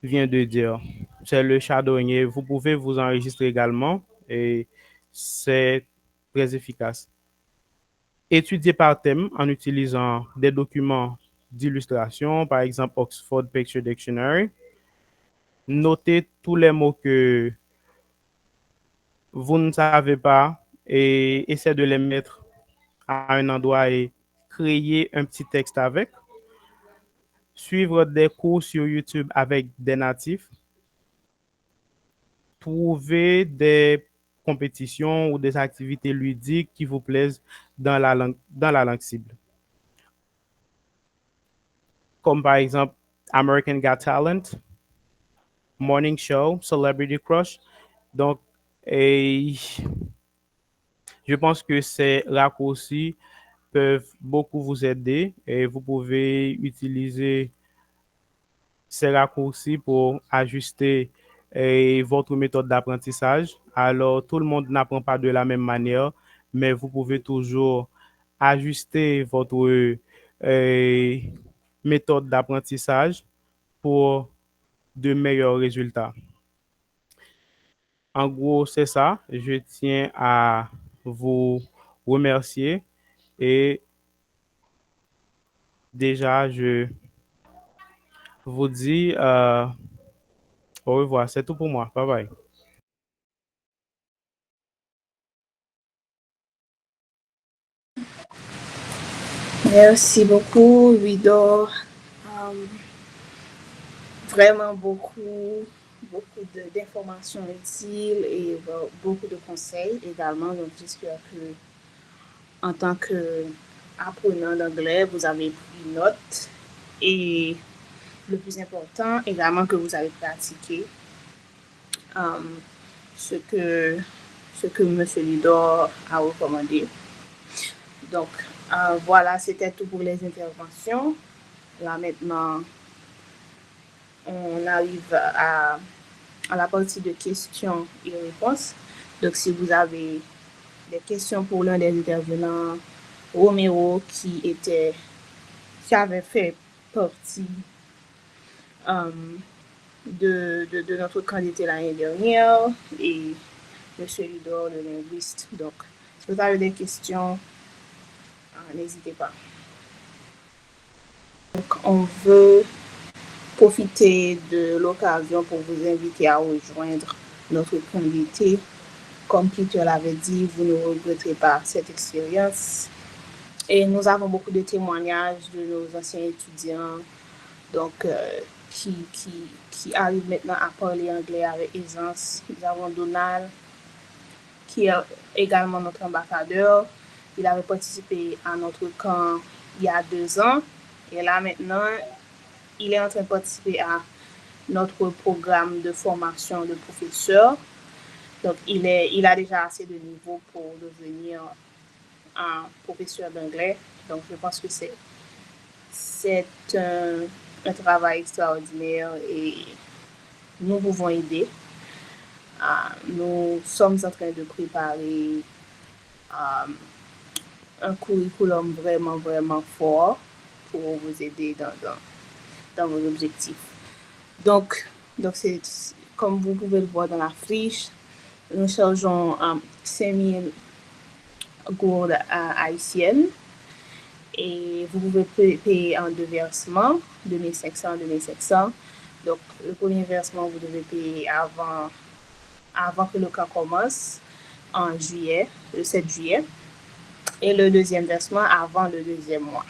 vient de dire. C'est le shadowing et vous pouvez vous enregistrer également et c'est très efficace. Étudier par thème en utilisant des documents d'illustration, par exemple Oxford Picture Dictionary. Notez tous les mots que vous ne savez pas et essayez de les mettre à un endroit et créer un petit texte avec. Suivre des cours sur YouTube avec des natifs. Trouver des compétitions ou des activités ludiques qui vous plaisent dans la langue cible. Comme par exemple American Got Talent, Morning Show, Celebrity Crush. Donc, je pense que ces raccourcis peuvent beaucoup vous aider et vous pouvez utiliser ces raccourcis pour ajuster votre méthode d'apprentissage. Alors, tout le monde n'apprend pas de la même manière, mais vous pouvez toujours ajuster votre méthode d'apprentissage pour de meilleurs résultats. En gros, c'est ça. Je tiens à vous remercier et déjà, je vous dis au revoir. C'est tout pour moi. Bye bye. Merci beaucoup, Ludo. Vraiment beaucoup d'informations utiles et beaucoup de conseils également. Donc, j'espère que en tant qu'apprenant d'anglais, vous avez pris note et le plus important également que vous avez pratiqué ce que M. Lidor a recommandé. Donc, voilà, c'était tout pour les interventions. Là, maintenant, on arrive à la partie de questions et réponses. Donc, si vous avez des questions pour l'un des intervenants Romero qui avait fait partie de notre candidature l'année dernière et M. Ludor, le linguiste. Donc, si vous avez des questions, n'hésitez pas. Donc, on veut profiter de l'occasion pour vous inviter à rejoindre notre candidature. Comme Peter l'avait dit, vous ne regretterez pas cette expérience. Et nous avons beaucoup de témoignages de nos anciens étudiants donc, qui arrivent maintenant à parler anglais avec aisance. Nous avons Donald, qui est également notre ambassadeur. Il avait participé à notre camp il y a 2 ans. Et là, maintenant, il est en train de participer à notre programme de formation de professeur. Donc, il a déjà assez de niveau pour devenir un professeur d'anglais. Donc, je pense que c'est un travail extraordinaire et nous pouvons aider. Nous sommes en train de préparer un curriculum vraiment, vraiment fort pour vous aider dans vos objectifs. Donc c'est, comme vous pouvez le voir dans la fiche, nous chargeons 5000 gourdes haïtiennes et vous pouvez payer en 2 versements, 2500, 2500. Donc, le premier versement, vous devez payer avant que le camp commence, en juillet, le 7 juillet. Et le deuxième versement avant le 2e mois.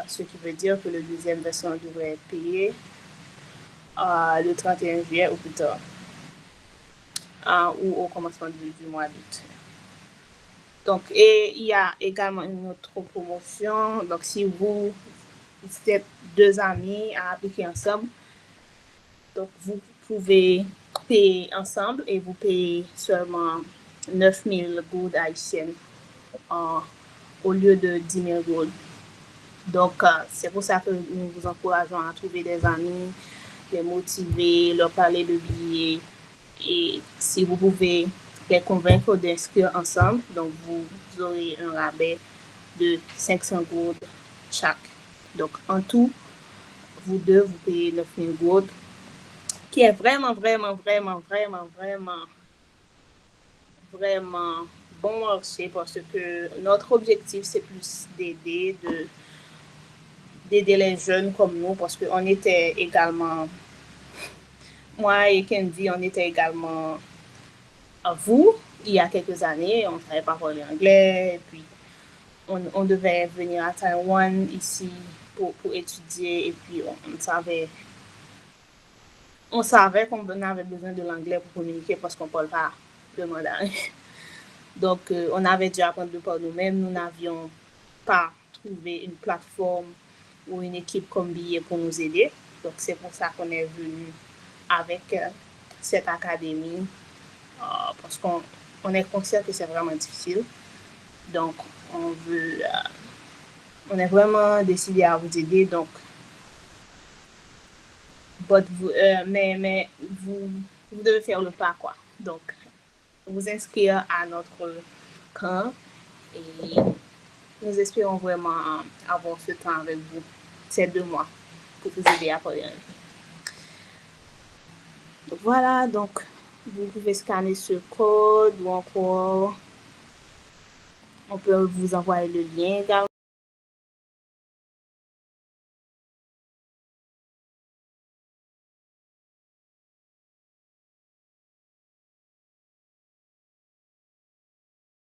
Ce qui veut dire que le 2e versement devrait être payé le 31 juillet ou plus tard, ou au commencement du mois d'août. Donc, et il y a également une autre promotion. Donc, si vous êtes 2 amis à appliquer ensemble, donc vous pouvez payer ensemble et vous payez seulement 9000 gourdes haïtiennes au lieu de 10 000 gourdes. Donc, c'est pour ça que nous vous encourageons à trouver des amis, les motiver, leur parler de billets. Et si vous pouvez les convaincre d'inscrire ensemble, donc vous aurez un rabais de 500 gourdes chaque. Donc, en tout, vous deux, vous payez 9000 gourdes, qui est vraiment, vraiment, vraiment, vraiment, vraiment, vraiment bon marché parce que notre objectif, c'est plus d'aider les jeunes comme nous parce qu'on était également, moi et Candy, on était également à vous il y a quelques années. On ne savait pas parler anglais et puis on devait venir à Taïwan ici pour étudier et puis on savait qu'on avait besoin de l'anglais pour communiquer parce qu'on ne parle pas le mandarin. Donc, on avait dû apprendre par nous-mêmes. Nous n'avions pas trouvé une plateforme ou une équipe comme Billet pour nous aider. Donc, c'est pour ça qu'on est venu avec cette académie parce qu'on est conscient que c'est vraiment difficile. Donc, on est vraiment décidé à vous aider. Donc, mais vous devez faire le pas, quoi. Donc, vous inscrire à notre camp et nous espérons vraiment avoir ce temps avec vous, ces 2 mois, pour vous aider à parler. Donc, voilà, donc vous pouvez scanner ce code ou encore on peut vous envoyer le lien également.